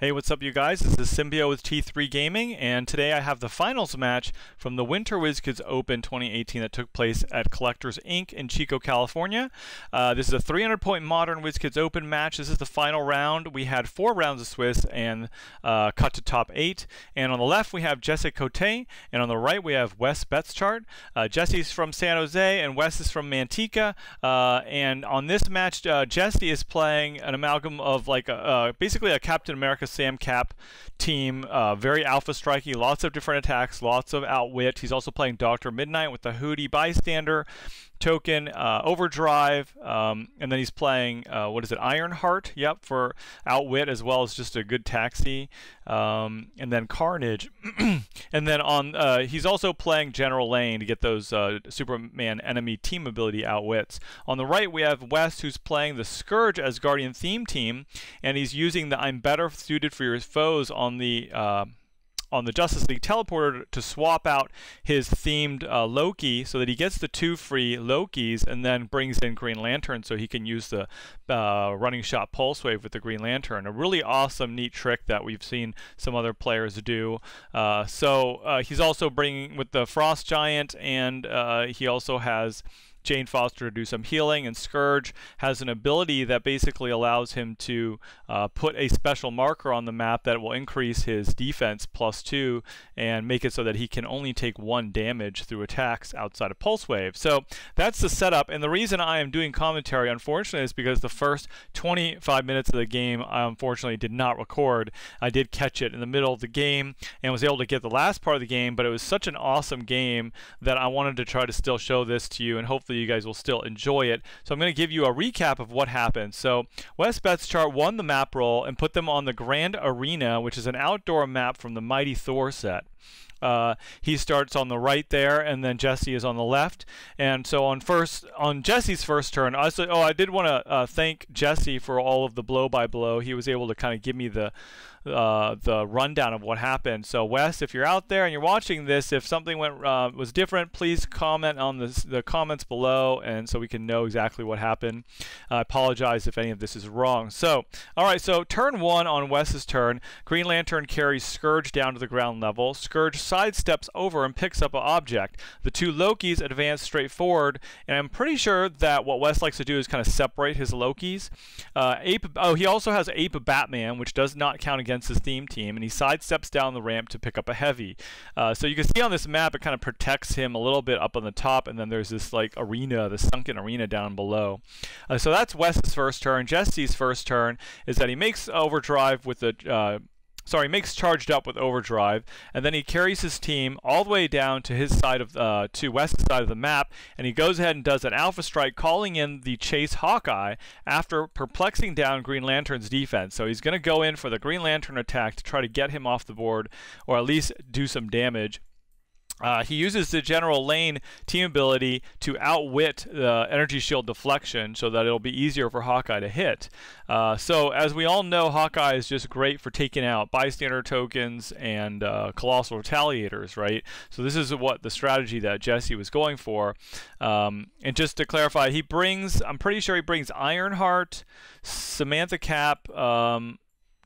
Hey, what's up, you guys? This is Symbio with T3 Gaming, and today I have the finals match from the Winter WKO Open 2018 that took place at Collectors Inc. in Chico, California. This is a 300-point Modern WKO Open match. This is the final round. We had 4 rounds of Swiss and cut to top 8. And on the left, we have Jesse Côté, and on the right, we have Wes Betschart. Jesse's from San Jose, and Wes is from Manteca. And on this match, Jesse is playing an amalgam of like basically a Captain America Sam Cap team, very alpha striky, lots of different attacks, lots of outwit. He's also playing D.Midnite with the Hootie bystander token, Overdrive, and then he's playing what is it, Ironheart, yep, for outwit, as well as just a good taxi, and then Carnage. And then on he's also playing General Lane to get those Superman enemy team ability outwits. On the right, we have Wes, who's playing the Skurge Asgardian theme team, and he's using the I'm better suited for your foes on the Justice League teleporter to swap out his themed Loki, so that he gets the 2 free Lokis and then brings in Green Lantern so he can use the running shot pulse wave with the Green Lantern. A really awesome, neat trick that we've seen some other players do. He's also bringing with the Frost Giant, and he also has Jane Foster to do some healing, and Skurge has an ability that basically allows him to put a special marker on the map that will increase his defense +2 and make it so that he can only take 1 damage through attacks outside of Pulse Wave. So that's the setup, and the reason I am doing commentary, unfortunately, is because the first 25 minutes of the game I unfortunately did not record. I did catch it in the middle of the game and was able to get the last part of the game, but it was such an awesome game that I wanted to try to still show this to you, and hopefully you guys will still enjoy it. So I'm going to give you a recap of what happened. So Wes Betschart won the map roll and put them on the Grand Arena, which is an outdoor map from the Mighty Thor set. He starts on the right there, and then Jesse is on the left. And so on Jesse's first turn, I did want to thank Jesse for all of the blow-by-blow. He was able to kind of give me the rundown of what happened. So Wes, if you're out there and you're watching this, if something was different, please comment on the comments below, and so we can know exactly what happened. I apologize if any of this is wrong. So, all right, so turn 1 on Wes's turn, Green Lantern carries Skurge down to the ground level. Skurge sidesteps over and picks up an object. The 2 Lokis advance straight forward, and I'm pretty sure that what Wes likes to do is kind of separate his Lokis. He also has Ape-Batman, which does not count against his theme team, and he sidesteps down the ramp to pick up a heavy. So you can see on this map, it kind of protects him a little bit up on the top, and then there's this like arena, the sunken arena down below. So that's Wes's first turn. Jesse's first turn is that he makes Overdrive with the makes charged up with Overdrive, and then he carries his team all the way down to his side of to West's side of the map, and he goes ahead and does an Alpha Strike, calling in the Chase Hawkeye after perplexing down Green Lantern's defense. So he's going to go in for the Green Lantern attack to try to get him off the board, or at least do some damage. He uses the General Lane team ability to outwit the energy shield deflection so that it'll be easier for Hawkeye to hit. So as we all know, Hawkeye is just great for taking out bystander tokens and colossal retaliators, right? So this is what the strategy that Jesse was going for. And just to clarify, I'm pretty sure he brings Ironheart, Samantha Cap,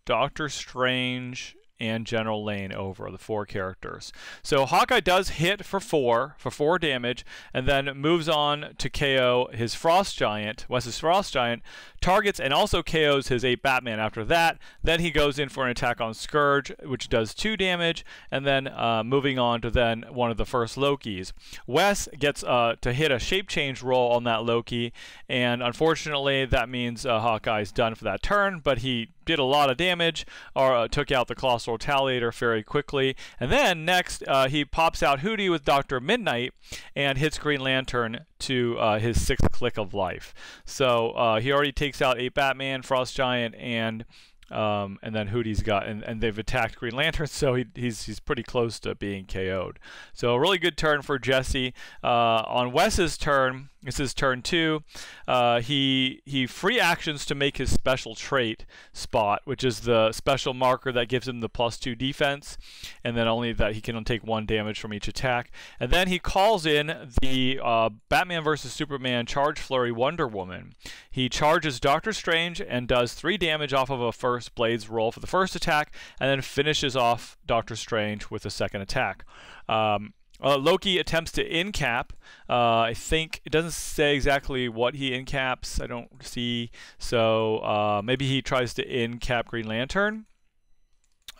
Doctor Strange, and General Lane over, the 4 characters. So Hawkeye does hit for 4 damage, and then moves on to KO his Frost Giant, Wes's Frost Giant, targets and also KOs his Ape-Batman after that. Then he goes in for an attack on Skurge, which does 2 damage, and then moving on to then one of the first Lokis. Wes gets to hit a shape change roll on that Loki, and unfortunately that means Hawkeye's done for that turn, but he did a lot of damage, or took out the Colossal Retaliator very quickly. And then next, he pops out Hootie with D.Midnite and hits Green Lantern to his 6th click of life. So he already takes out Ape-Batman, Frost Giant, and then Hootie's got, and they've attacked Green Lantern, so he's pretty close to being KO'd. So a really good turn for Jesse. On Wes's turn, This is turn 2. He free actions to make his special trait Spot, which is the special marker that gives him the +2 defense, and then only that he can take 1 damage from each attack. And then he calls in the Batman vs Superman Charge Flurry Wonder Woman. He charges Doctor Strange and does 3 damage off of a first Blades roll for the first attack, and then finishes off Doctor Strange with a second attack. Loki attempts to incap. I think it doesn't say exactly what he incaps. I don't see. So maybe he tries to incap Green Lantern.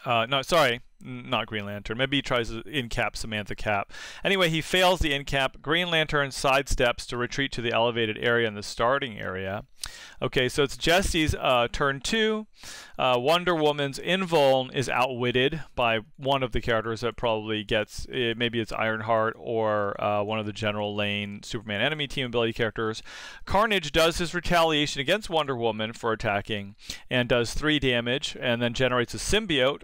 No, sorry, not Green Lantern. Maybe he tries to incap Samantha Cap. Anyway, he fails the incap. Green Lantern sidesteps to retreat to the elevated area in the starting area. Okay, so it's Jesse's turn 2. Wonder Woman's invuln is outwitted by one of the characters that probably gets, maybe it's Ironheart or one of the General Lane Superman enemy team ability characters. Carnage does his retaliation against Wonder Woman for attacking and does 3 damage, and then generates a symbiote,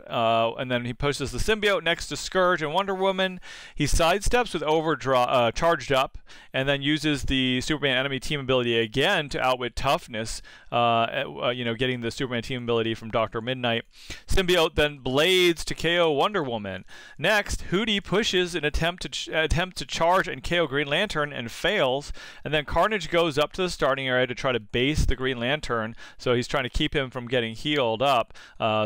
and then he pushes the symbiote next to Skurge and Wonder Woman. He sidesteps with Overdrive charged up, and then uses the Superman enemy team ability again to outwit Toughness, getting the Superman team ability from Dr. Mid-Nite. Symbiote then blades to KO Wonder Woman. Next, Hootie pushes an attempt to charge and KO Green Lantern and fails, and then Carnage goes up to the starting area to try to base the Green Lantern, so he's trying to keep him from getting healed up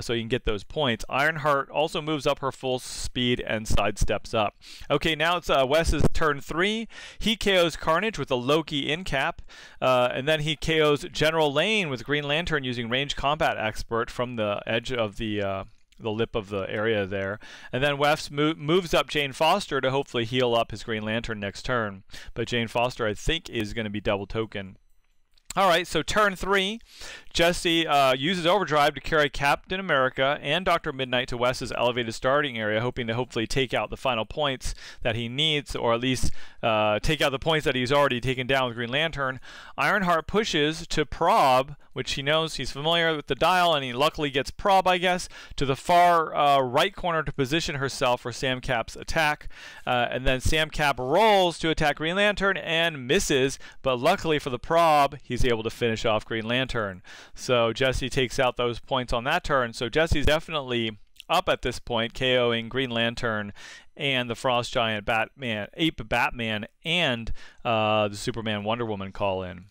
so he can get those points. Ironheart also moves up her full speed and sidesteps up. Okay, now it's Wes's turn 3. He KOs Carnage with a Loki incap, and then he KOs General Lane with Green Lantern using Range Combat Expert from the edge of the lip of the area there. And then Wes moves up Jane Foster to hopefully heal up his Green Lantern next turn. But Jane Foster, I think, is going to be double token. Alright, so turn 3, Jesse uses Overdrive to carry Captain America and Dr. Mid-Nite to Wes's elevated starting area, hoping to hopefully take out the final points that he needs, or at least take out the points that he's already taken down with Green Lantern. Ironheart pushes to prob, which he knows he's familiar with the dial, and he luckily gets prob, I guess, to the far right corner to position herself for Sam Cap's attack. And then Sam Cap rolls to attack Green Lantern and misses, but luckily for the prob, he's able to finish off Green Lantern. So Jesse takes out those points on that turn. So Jesse's definitely up at this point, KOing Green Lantern and the Frost Giant Batman, Ape-Batman, and the Superman Wonder Woman call-in.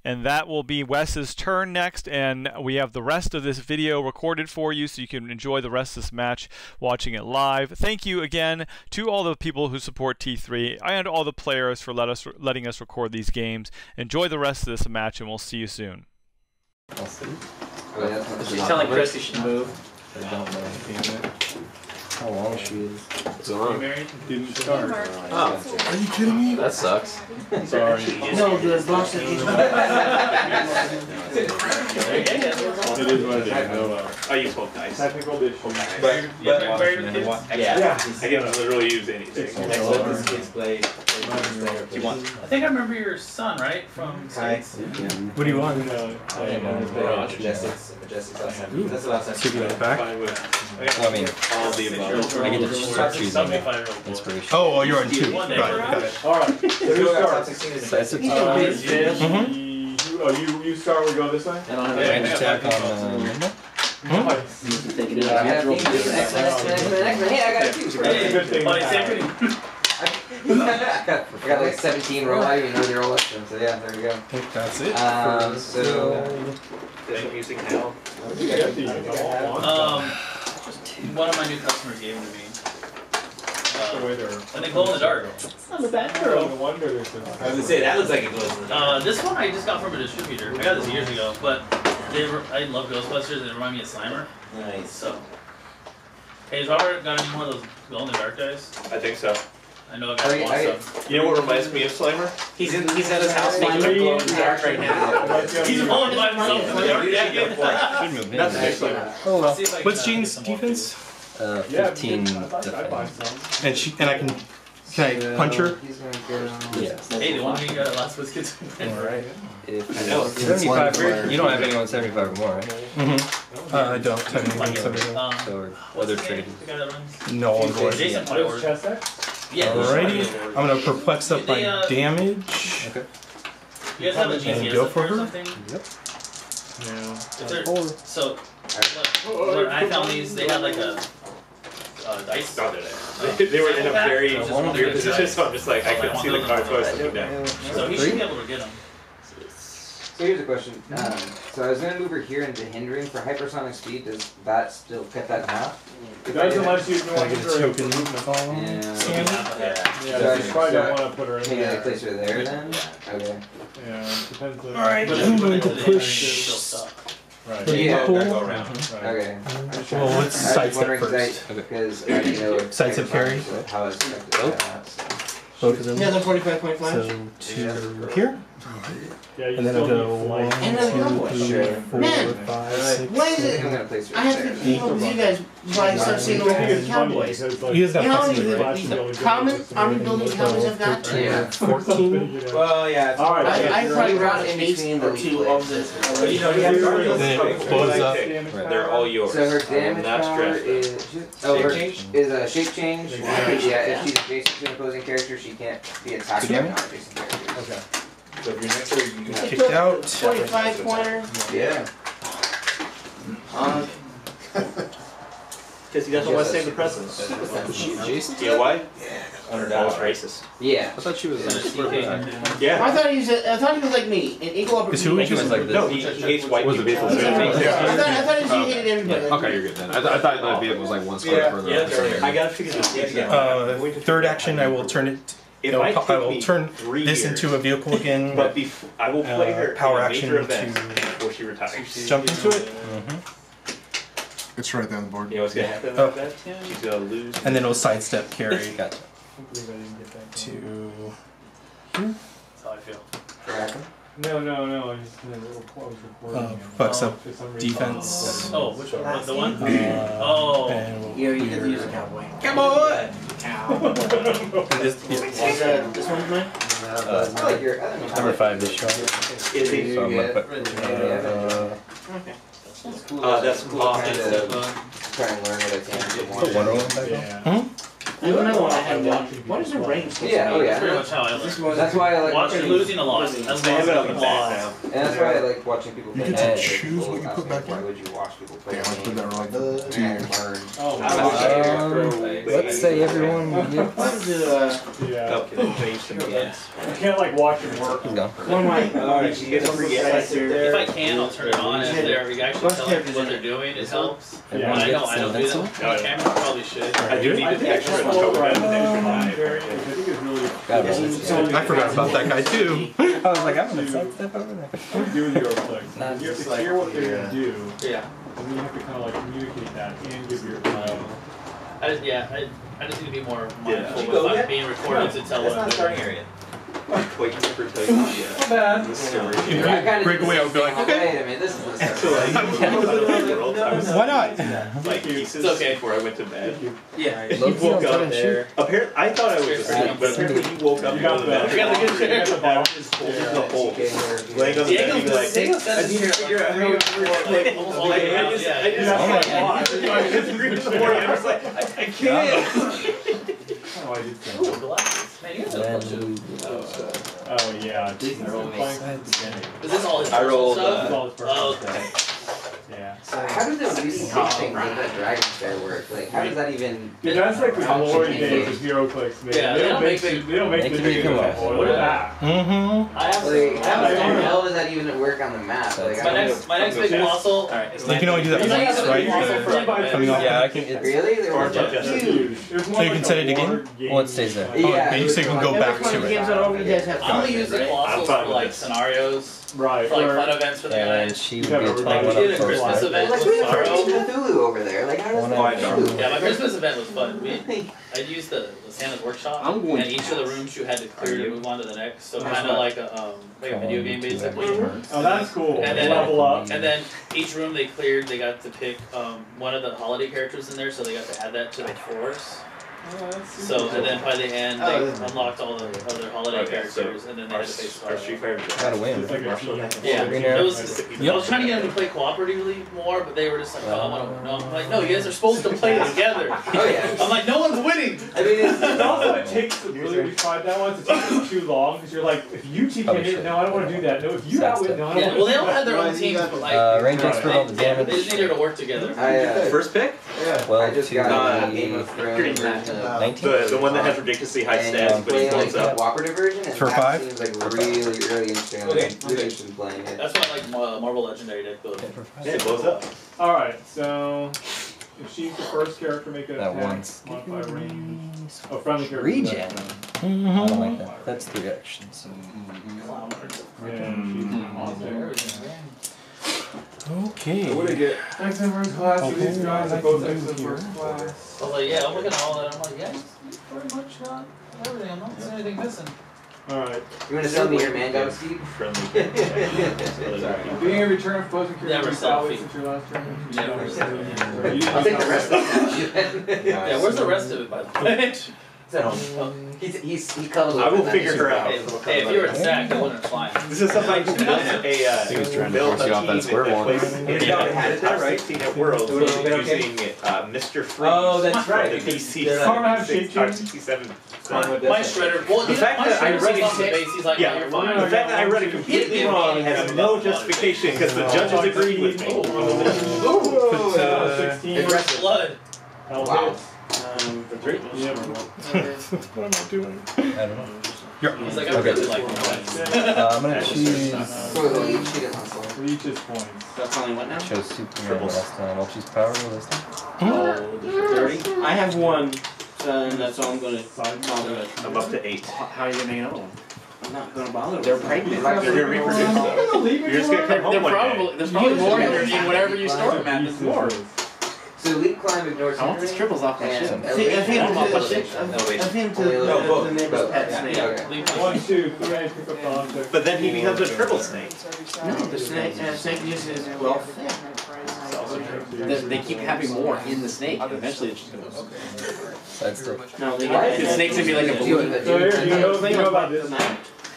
And that will be Wes's turn next, and we have the rest of this video recorded for you so you can enjoy the rest of this match watching it live. Thank you again to all the people who support T3 and all the players for letting us record these games. Enjoy the rest of this match, and we'll see you soon. She's telling Chris he should move. I don't know anything of it. How long she is. What's wrong? Didn't start. Oh. Are you kidding me? That sucks. Sorry. No, the boss that he's It is what it is. No, Oh, you spoke nice. technical issue. But Yeah. I can literally use anything. Let this kid's play. Do you want? I think I remember your son, right? From States. What do you want? Jesse's that's the last time. Should we get back? Fine with Well, I mean, all of the above. I get to start choosing inspiration. Oh, you're on 2. Right, got it. Alright. That's it. You start, we go this way? Range attack on Mid-Nite? Hey, I got a few. That's a good thing. I got like 17 roll. I didn't even know they roll up them. So yeah, there we go. I think that's it. So Thank you, now. One of my new customers gave them to me. And they glow in the dark. I'm a bad girl. No wonder there's I was gonna say, that looks like it goes in the dark. This one I just got from a distributor. I got this years ago, but I love Ghostbusters. They remind me of Slimer. Nice. So, hey, has Robert got any more of those glow in the dark guys? I think so. I know a guy who wants some. You know what reminds me of Slimer? He's at his house making a glow in the dark right now. He's only by himself in the dark. That's nice Slimer. Oh well. What's Jean's defense? 15 defense. And I can I punch her? he's gonna go. Yeah. Hey, the one we got last was kids. Alright. If I know. 75 you don't have anyone 75 or more, right? Mm-hmm. I don't have anything 75. So other trade. The guy that runs. No on board. Jason Power. Chest X? Yeah. Alrighty. I'm gonna perplex up my damage. Okay. You guys have a GTS go up for there or her? something? Yep. If they're- So, when I found these, they had like a dice. They were in a very Just one weird of the position, guys. so I'm just like, I couldn't see the cards, so I was looking down. So he should be able to get them. So here's a question. So I was gonna move her here into hindering for hypersonic speed. Does that still cut that in half? It does unless you Can I get a token column? Yeah. Yeah, So I you probably don't so want to put her in Maybe I there. place her there then? Okay. Yeah, depends on. Alright, But if I'm you put going it to into the hindering, push. she'll suck. Right. Yeah. Cool. Go around. Right. Okay. Well, let's I was sidestep wondering first. because I didn't know if Sidestep carry. hypersonic, how it's affected by that. So. Both of them. Another 45-point flash. So to here, Yeah, you and then I'll still go need 1, flight. 2, 3, 4, Man. 5, 6, Why is it- 7. I'm gonna place her I have to there. keep up with you guys while I start seeing I over think the it's funny Cowboys. because, like, He doesn't You know have how flexibility, many right? Flash the common army building Cowboys I've got? 13, 14. Well, yeah. All right. I probably You're brought right an in ace between the or two of this. You know, you have to Then it blows up. They're all yours. So her I will damage not power stress them. is her change? is a shape change. Exactly. Yeah, if she's adjacent to an opposing character, she can't be attacked by non-adjacent characters. Okay. So if you're next to her, you have Kicked out. 25 pointer. Yeah. Because he doesn't want to save the president. You know why? That was racist. Yeah. I thought she was Yeah. I thought he was like me, an equal Is who opportunity. was like No, he hates white Was people. the vehicle I thought he hated everybody. Okay, you're good then. I thought the vehicle was like one square Yeah, further. yeah, I gotta figure this out. Third action, I will turn it. If No, I I will take turn me 3 this years, into a vehicle again. but I will play her power in a action major event to before she retires. jump into it, It's right there on the board. You know what's gonna happen Oh. with that? She's gonna lose. and then it'll sidestep carry Gotcha. I can't believe I didn't get that. to. That's how I feel. No. I just did a little close recording. Fucks up For some reason. defense. Oh, which one? The one? Oh. Oh. Yeah, you did use a cowboy. Come on! This, yeah. This one's mine? I like your other one. Number 5 this shot. Is he? So I'm gonna put. Okay. That's cool. That's cool. Moth. Trying to try and learn what I can from Put one. Wonder Woman back on. Yeah. I don't know when I had one. What is the range? Yeah, oh That's pretty yeah. much how I learn. That's why I like Watching watching, losing a lot. That's They have it on a the back lot. now. and that's why I like watching people play. You get to games. choose People what you ask put me, back why in? would you watch people play Yeah, I put games? that wrong. And learn. Oh, Let's say everyone gets. Let's do yeah. Okay, change some events. You can't like watch it work. He's gone. one of my. Alright, you get a free yes If I there. can, I'll turn it on. If they're actually telling me what they're doing, it helps. Yeah. I don't do them. No, On camera, I probably should. I do need I to think it's extra cool, cover right? that. I think it's really Got it. I forgot about that guy too. I was like, I'm gonna sidestep over there. do with HeroClix. Not You have just to hear what they're gonna do, Yeah. and then you have to kind of like communicate that and give your I just need to be more Yeah. mindful Chico, if yeah. I'm being recorded to tell That's what I'm not starting doing. area. Wait, you never tell you Not bad. the story. I kinda Break did away, the I would be same like, thing. okay. Wait a minute, this is the So like, I was Why not? like pieces It's okay. before I went to bed. Yeah. You woke up there. Apparently, I thought I was asleep, but apparently you woke up You and got go to bed. the- got the good chair. I was just holding the hole, laying on the bed, and be like, Diego's I need to figure out how to like, almost all like, the way I out, just, yeah. I just, Yeah. I just agreed in the morning. I was like, I can't. Oh, I did say. Ooh, glasses. Man, you guys have Then Oh yeah, Jason's Roll been playing since the beginning. Is this all his I rolled, personal This is stuff? all his personal Oh, stuff. Yeah. How do the really big things like that dragon fair work? Like, how does that even? Dude, that's like the Function glory in days of games. HeroClix, man. Yeah, they don't make big- they don't make Make the it big come enough. up. Look at that. Mm-hmm. I have Like, how Yeah. the hell does that even work on the map? Like, I my don't next big colossal. You can only do that You once, can right? use it for, like, Coming off. yeah, I can. It's, really? There Or was just- huge. So you can set it again? Well, it stays there. Yeah. Okay, so you can go back Which one of to the it. games that all you guys have? I only use the Right? colossals I'm fine for with like this. scenarios, Right. for like or- fun events for the and guys. she You would have be a a Like we 21 did up a close. Christmas event Like, with we have Sorrow. Cthulhu over there. Like, how does Well, that no. do? Yeah, my Christmas event was fun. I'd use the Santa's workshop, I'm going and each of the rooms you had to clear to move on to the next. So kind of like a video game basically. Oh, that's cool. And then- Level up. And then each room they cleared, they got to pick one of the holiday characters in there, so they got to add that to the force. So, and then by the end, they unlocked all the other holiday Okay, so characters, and then they our had to face our Street Sorrow. Fighter. Gotta win. It's like a Martial. Yeah, Green it arrow. was. I was trying to get them to play cooperatively more, but they were just like, "Oh, I want to." No, I'm like, "No, you guys are supposed to play together." Oh yeah. I'm like, "No one's winning." I mean, it's also it takes really, we tried that once, it takes too long because you're like, if you TP it, no, I don't want to do that. No, if you outwit, no, I don't Yeah, want well, to they do all have that. their own teams, but like, range expert all the they just damage. needed to work together. First pick? I 12 just to got a Game of Thrones version of 19. The one that has ridiculously high and stats, but he play like blows the up. cooperative version, and For that 5? seems like really interesting. Okay, I'm really interested in playing it. That's why I like Marvel Legendary deck building. Yeah, it blows up. Alright, so if she's the first character, make an That attack, once. modify range. Oh, friendly character. Regen. I don't like that. That's 3 actions. Okay. What do you get? X-Men first class, so these guys are both X-Men first class. I was like, yeah, I'm looking at all that. I'm like, yeah, he's pretty much got everything. I'm not seeing anything missing. Alright. You want to sell me your man Steve? Friendly. Being a return of foes and Never characters sell always feet. since your last turn. Never sell I'll take the rest of it. Yeah, where's the rest of it, by the way? He comes I will figure her out. Hey, if you were in sack, that wouldn't fly. This is something I built He was trying to built force a you off that team square that one. plays in the Had top 16 at Worlds using Mr. Freeze. Oh, that's from right. The DC Karma has 66, shape change? 67. My shredder. Well, The fact my that I shredder read sits on the it, base. He's like, yeah, you're the fine. fact that I read it completely wrong has no justification because the judges agreed with me. Ooh, 16. Aggressive blood. Wow. For 3? Yep. What am I doing? I don't know. He's like, I Okay. really like that. I'm gonna choose. So the lead she didn't last long. Leech's points. That's only what now? Chose Superman last time. I'll choose Powergirl this time. Oh, there's 30? I have one, and that's all I'm gonna bother with. I'm up to 8. How are you gonna know? I'm not gonna bother with. They're pregnant. They're going to reproduce. You're just going to come home one day. There's probably more in whatever you store them at. There's more. So lead climb ignores I want these triples off my shit. and See, I feed him to No, the neighbor's pet snake. Okay. 1, 2, 3, pick up the object. But then he becomes a triple snake. No, the snake uses wealth. They keep having more in the snake, and eventually it's just gonna. Side stick. No, the snake's gonna be like a balloon. So here, you know about this.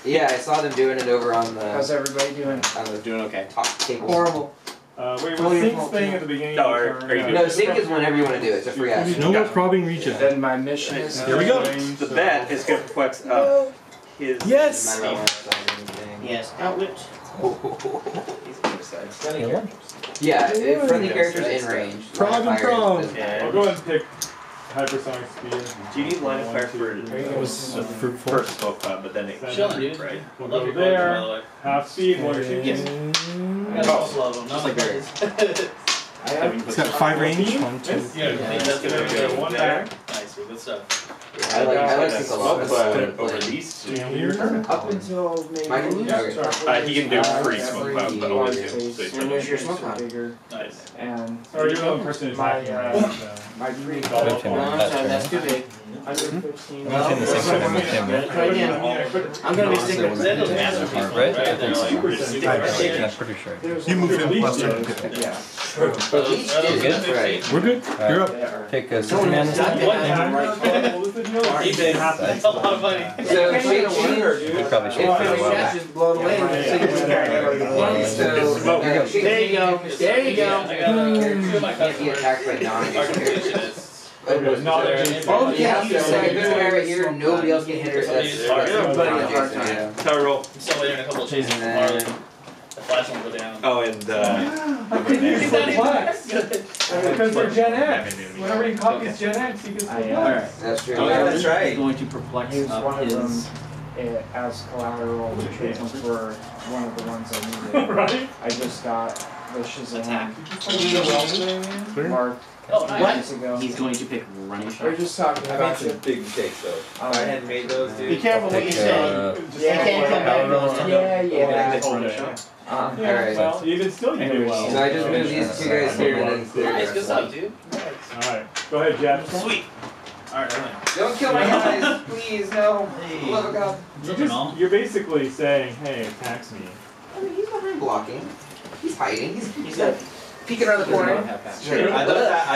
Yeah, I saw them doing it over on the How's everybody doing? on the Doing okay. top table. Horrible. Wait, was Sync's thing at the beginning No, of the are turn? you doing No, sync is whenever you want to do it. It's a free action. No more probbing regen. Then my mission is Here we go. The bet is going to perplex up his. Yes! My last thing. Yes, outwit. Yeah, if friendly characters in range. Prob and line of fire prob. doesn't matter. I'll go ahead and pick hypersonic speed. Do you need line of fire for It was the fruitful. first smoke cloud, but then it. Chilling, dude. Right. We'll Love go your there. cards, by the way. Half speed, while you're shooting. Yes. I got most love them. Just like berries. It's got 5 range. 1, 2. Yeah, That's gonna go one back. Nice, good stuff. I like a sync a smoke lot. cloud over these two. And your turn. up until maybe. Mine can use Okay. He can do free smoke cloud, but only 2. So he's And where's your smoke cloud? Bigger, Nice. and Or you're the only person who's my attacking right my free Good goal. for him. No, I'm sorry, that's too big. Under 15. I'm in the same time with him, right? Right in. I'm gonna be sticking. They had those master people, Right? right? They're like Super super sensitive. I'm pretty sure. There's You move him Leech plus did. 2. Good pick. Yeah. But each did Good? right. We're good. You're up. There. Pick Someone Superman has this got time. that. What was the deal? He did. That's a lot of money. So You shape probably should Well, pick the well. shaft is blown away. There you go. There you go. I got two of my can't be attacked by non-adjacent characters. Articulationists. Okay, not adjacent. Oh, Yeah, yeah. so this guy right here, nobody else can hit her. That's Everybody a hard non-adjacent, time. yeah. Tower roll. I'm still waiting on a couple of chases from And Marley. then- The flash won't go down. Oh, and I can use flex. Because they're Gen X. Whenever he copies Gen X, he gets flex. That's true. Oh, yeah, that's right. He's going to perplex He was up one of them his. as collateral to choose him for one of the ones I needed. Right? I just got the Shazam Clear? mark Oh, nice. What? years ago. He's going to pick running We're shot. just talking I about made some big mistakes though. If I hadn't made those, dude. Be careful what you Pick, say. Yeah, can't come back with Yeah, yeah. running shot. Yeah, Alright. well, even still you do well. So I just moved these two guys here and then clear. Nice, the good rest. stuff, dude. Alright, go ahead, Jeff. Sweet. Alright, everything. Don't kill my guys, please, no. For the love of God. You're basically saying, hey, attacks me. I mean, he's behind blocking. He's hiding. He's peeking around the corner. Sure. I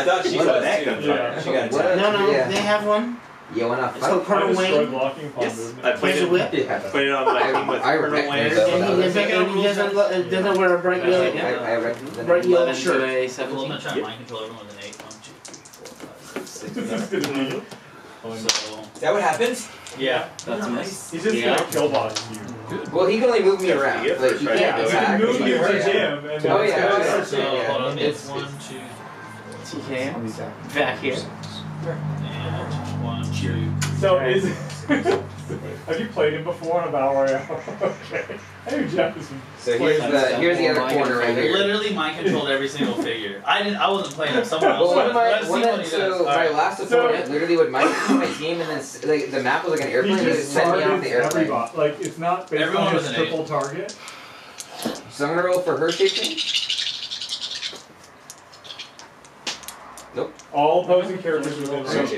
thought she got that gun. Yeah. She got What attacked. No, Yeah. they have one. You wanna It's called fight? I Colonel destroyed Wayne. blocking upon Yes, movement. I played Here's a it. whip. Yeah. Put it on my team with I Colonel recognize Wayne. that. And he doesn't wear a bright yellow. I recognize Bright yellow 11 shirt. to a A 17. I'm 17. gonna try to mind control everyone with an 8. 1, 2, 3, 4, 5, 6. This is gonna be So Is that what happens? yeah. That's nice. He's just Yeah. gonna kill box you. Well, he can only move me around. Yeah, Like, he right. can't Yeah, attack. Move you to Yeah. him and then Oh, yeah. So hold on. It's 1, 2, TK. Back here. and 1, 2. So is have you played him before on Battle Royale? Okay. I knew Jeff was. So here's the other corner right here. Literally mind controlled every single figure. I wasn't playing him. Someone else Well, one was. of my, Let's see one what of, he so does. my Alright. last opponent literally would mic my team and then like the map was like an He airplane. He would just send me off targets the airplane. everybody. Like it's not based Everyone on was his an triple target. So I'm gonna roll for her shaking. Nope. All opposing characters within range.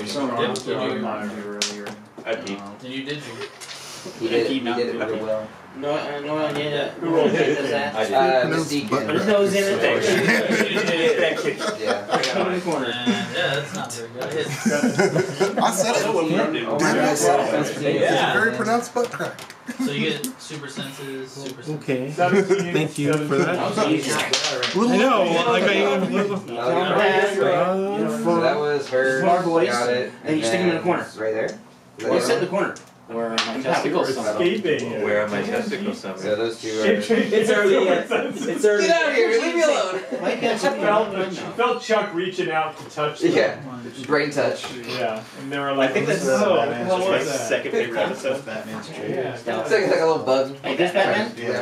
I peep. And you did. He did it really well. No idea. Who rolled it? Does that? I did. Mystique. There's nose in it. Yeah. Got in the corner. Yeah, that's not very good. I said it. Damn, I said it. It's a very pronounced butt crack. So you get super senses, super senses. Okay. Thank you for that. I know, like So that was her. Smart boys. Got it. And you stick him in the corner. Right there. You sit in the corner. Where my testicles are. Escaping. Where are my testicles somewhere? So those two are. It's early. It's early. Get out of here! Leave me alone. I felt Chuck reaching out to touch them. Yeah. Brain touch. Yeah. And they were like, I think that's no, Batman's what my was that? second favorite episode. Batman's Yeah. It's like a little bug. Hey, this Batman? He got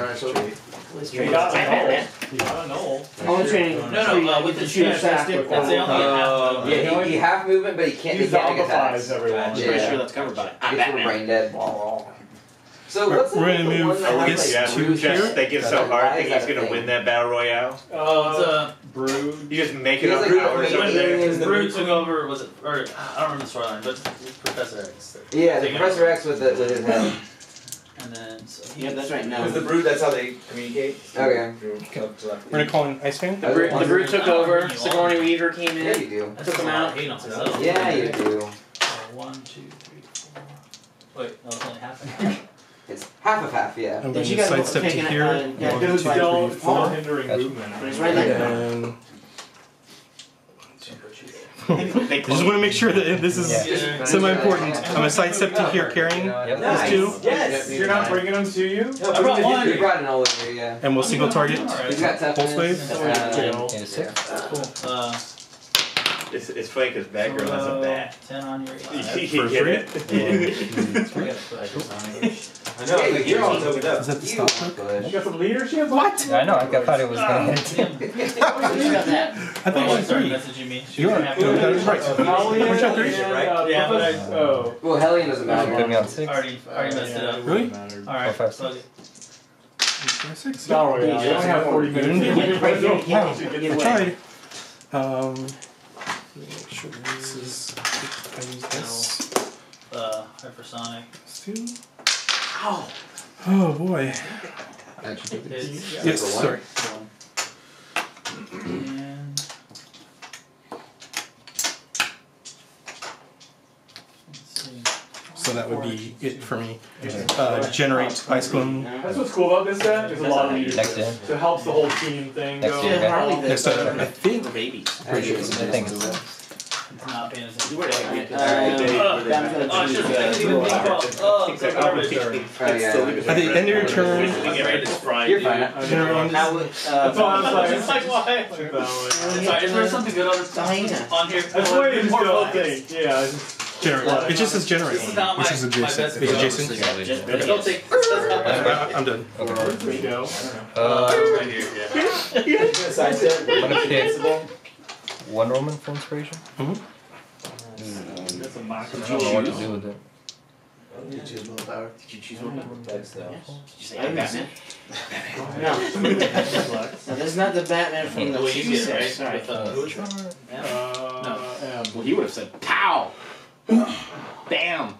a knoll. He got a knoll. Only training. No, with the shooter shoot stack. stick. That's the only half. Yeah, he half movement, but he can't. He He can't make zombifies attacks. everyone. I'm pretty sure that's covered by Gets little brain dead. So what's We're gonna the move one that this has, to like, here. They get so hard, think he's gonna win that battle royale. It's a Brood. You just make it He's up like hours a over there. alien. Brood took over. Was it? Or I don't remember the storyline, but it's Professor X. Yeah, the Taking Professor over. X with his head. And then so Yeah, that's right. No. Because the brood, that's how they communicate. Okay. We're gonna call him Iceman. The Brood took over. Sigourney Weaver came Yeah, in. you do. I Took him out. Hate on myself. Yeah, you do. 1, 2, 3, 4. Wait, no, it's only half and half. It's half of half, yeah. I'm Then going you to guys sidestep to taking it, here. yeah, One, Because two, it's three, still four. hindering movement. But it's right there. And I just want to make sure that this is Yeah. semi-important. I'm going to sidestep to here carrying these two, Yes. You're not bringing them to you? I brought one. You brought an all over here, yeah. and we'll single target. He's got toughness. Full It's funny because Batgirl has a bat. 10 on your You get it? I know, like you're all opened up. Is that the You stop? want Bush. You got some leadership? What? Yeah, I know. I thought it was gonna hit. Who's got that? I thought it was Sorry, three. messaging me. You are. That is right. Hellion We're shot three. and, Yeah, but I- oh. Well, Hellion doesn't Put me matter. on 6. Already messed it up. Really? Alright, five, so Six. Battle Royale. You only have 40 minutes. I tried. Make sure this is. I use this. hypersonic. This two. Ow. Oh boy. It's Yes. Sorry. and let's see. So that would be it for me. Generate ice clone. That's what's cool about this set. There's a lot of leadership. Next in. So it helps the whole team thing Next go. in. Yeah, Harley Next did. up, I think. For babies. I think it's Not paying attention. I should have even think about. Oh, it's garbage. At the end of your turn, You're fine. Now, That's all I was It's like why? Sorry, is there something good on here? That's why you just don't think. Yeah. generate. It just says generate, This is not which my- is my adjacent. best It's video. adjacent. Don't take. I'm done. There we go. Right here, yeah. I'm gonna pick one Roman for inspiration. That's a I macro. don't know what to do with it. Did you choose willpower? Did you choose one? That's the. Did you say Batman? No. No, this is not the Batman from the Well, you get it, TV right? Sorry. With, Well, he would have said, "Pow, bam."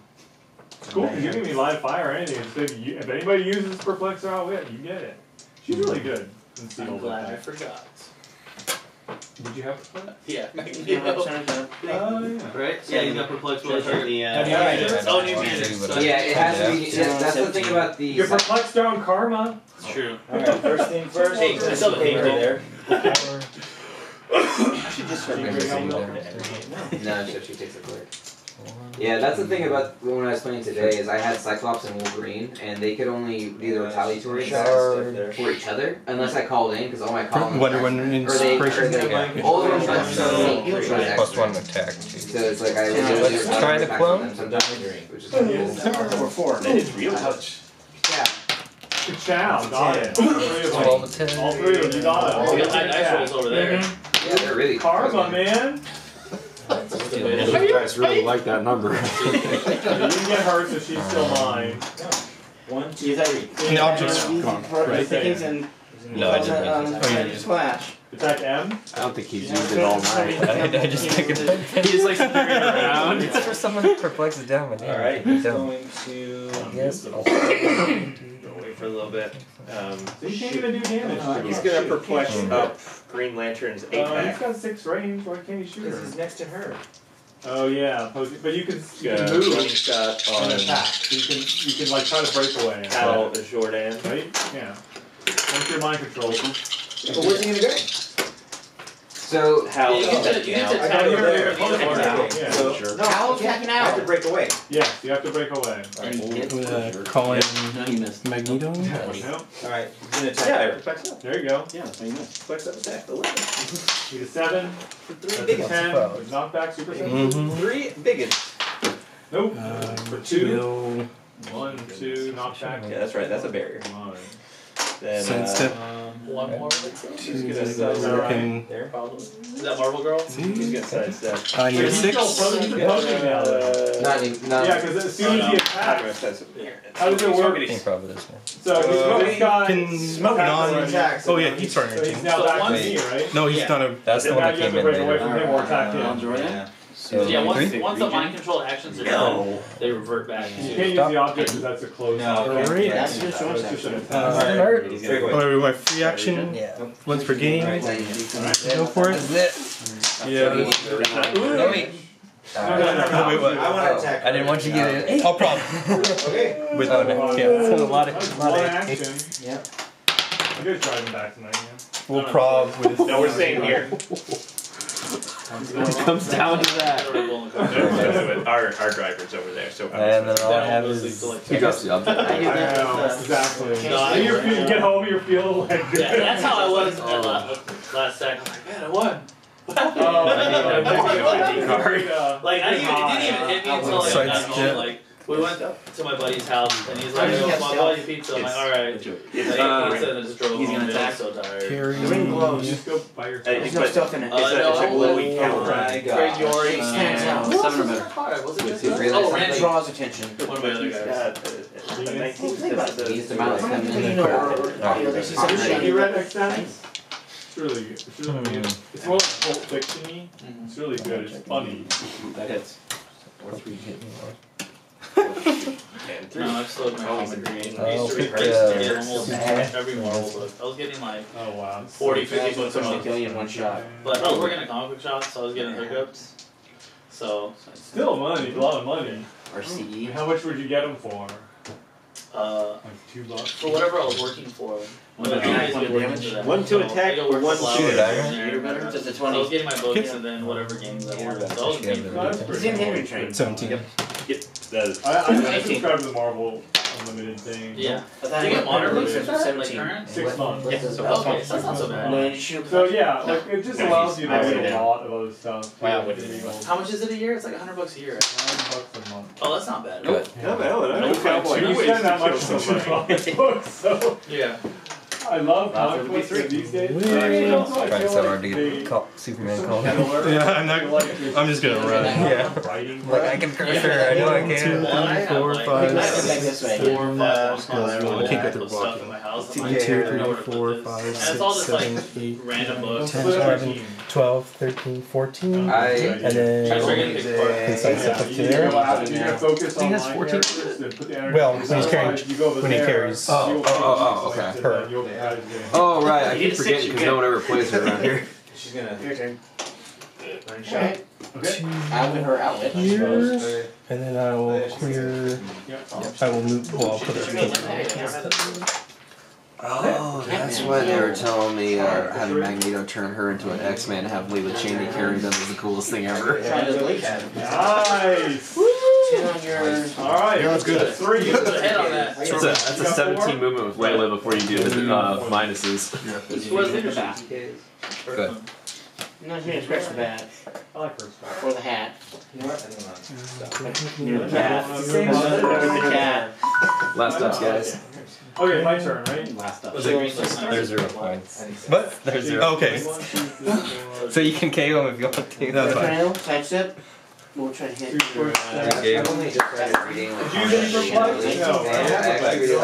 It's cool because you give me live fire or anything. If anybody uses Perplex or Outwit, you get it. She's really good. I'm glad I forgot. Did you have Perplex? Yeah. Oh, yeah. Right? Yeah, you got perplexed with The, Oh, new music. Yeah, it has to be. Yeah, that's the thing about the. You're perplexed down karma. It's true. Alright, first thing first. Hey, I still have a paper paper there. I should just start Bring missing out there. No, she takes a click. Yeah, that's the thing about when I was playing today is I had Cyclops and Wolverine, and they could only do the retaliatory shots for each other unless I called in because all my calls. Wonder when inspiration. All of them +1 attack. So it's like I. Let's try the clone. Which is cool. 4. That is real. Yeah. Good chow, got it. 12 attack. All 3 of you got it. We got ice rolls over there. Yeah, they're really. Karma, man. You guys really like that number. You didn't get hurt, so she's still mine. 1, 2, 3. And the object's gone. Right. Things in. No, I didn't. Splash. Attack M? I don't think he's used it all night. I just pick it up. He just likes to carry it around. It's for someone perplexes down with Alright, he's going to. Yes. Wait for a little bit. So you can't even do damage. He's gonna perplex up Green Lantern's 8 He's pack. got 6 range, why can't you shoot her? Because he's next to her. Oh yeah, but you can move Shot and on attack. So you can like try to break away. Al Jordan. Right? Yeah. Once you're mind control. But where's he gonna go? So Hal. You get to attack you're her. Yeah. So sure. No, Hal's attacking out. I have to break away. Yes, you have to break away. Call in No, you missed. Magneto. Nope. Alright, he's gonna attack. Yeah, I perplex up. There you go. Yeah, that's how you missed. Perplex up attack. 11. Need a 7. That's a big 10. ones. With knockback, super 7. 3 big ones. Nope. For 2. Will 1, 2, knockback. Yeah, that's right. That's a barrier. One. Then sidestep. One more. she's gonna Alright. Working. there. Is that Marvel Girl? He's gonna sidestep. I need a 6. not Yeah, because as soon as he attacks, how does it work? Think probably this one. So this guy Can smoking on. Oh yeah, he's starting So your he's team. now back to Wait. me, right? No, he's not a. That's the Then one now that you have came to in break away later. from him or attack him. Jordan. So Yeah, once three? the mind control actions are done, they revert back You to. can't use the object because that's a closed. Alright. That's just one That's just an section. attack. Oh, my free action. Yeah. Once per game. Go for it. That's it. Yeah. No, wait. No, wait, what? I want to attack. I didn't want you to get it. I'll problem. Okay. With Oh, no. yeah. A lot of action. Yep. I'm just driving back tonight, yeah. We'll prob with. No, we're staying here. It comes down to that. Our driver's over there, so. And then all I have is. He drops the object. I know, exactly. You get home, you're feeling like. Yeah, that's how I was last second. I'm like, man, I won. Like Like, it didn't even hit me until like, I got home. Like, we went to my buddy's house and he's like, "Yo, my buddy pizza." I'm like, "Alright." I ate pizza and I just drove home. gonna And attack. I'm so tired. Carry. The ring glows. Just go by yourself. There's no stuff in it. It's a glowy counter. Craig York. Stands out. Who else Seven or was in better. that car? Was it just It's really Oh, something. Randy. Draws attention. One of my other guys. He's the mouse coming in. They see some shit. You read Next Time? It's really good. It's really good. It's more like Pulp Fiction-y. It's really good. It's funny. That hits. Or 3 hit me more. No, I've slowed my home in green. I Oh, used to read pick, almost every Marvel book. I was getting like Oh wow. 40, 50 books a Push to month. kill you in one shot. But I was working at a comic book shop, so I was getting hookups. So, Still money, a lot of money. Or CE. How much would you get them for? uh, Like $2. for whatever I was working for. One attack, one damage. One to attack or one to shoot. Just a So I was 20. getting my books and then whatever games I wanted. So I was getting He's in Henry train. 17. I subscribe to the Marvel Unlimited thing. Yeah. I I thought think you it modern got books like like 17. current. 6 months. Okay, so that's not so bad. No, you shoot. So yeah, like it just allows you to read a lot of other stuff. Wow, what How much is it a year? It's like $100 a year. $9 a month. Oh, that's not bad. Good. No, I You spend that much on comic books, so Yeah. I love comic books these days. Wait. Actually, also, I Trying to feel set like our they- D Superman call. Yeah, I'm just gonna run. Yeah. Writing. Like, I can cursor, I know I 1, 2, can. 3, 4, 5, Like 6, this way. 7, 4 or 5 I can't go through stuff in blocking. my house. 1, I'm like, 2, I don't know 3, where to put 4, this. 5, And 6, it's all just 7, like 8, random books. 10, 11, 12, 13, 14. And Try to then pick apart. concise up to You're there. gonna focus on has line 14. characters and put the energy Well, on when the he's carrying- side, you go over when he there, carries- you'll okay. and then you'll add it in. Oh, right, I You need keep a forgetting six, because you no one ever plays it around here. She's gonna. Your turn. Okay. Okay. Outlet her outlet. Here, and then I will clear. Yep. I will move. Well, I'll put it. Oh, that's why they were telling me having Magneto turn her into an X-Man and have Leela Cheney carrying them is the coolest thing ever. Nice! Alright, Yeah, that's good. 3. That's a 17 movement with Layla before you do the minuses. Good. I'm not going to scratch the bat. I like her stuff. Or the hat. You know what? The cat. The cat. Last up, guys. Okay, my turn, right? Last up. There's 0 points. What? There's 0. Okay. So you can KO him if you want to. That's fine. Trail, side step. We'll try to hit your. I've only just started reading like. Did you use any for Carnage, plugs? No. and I actually really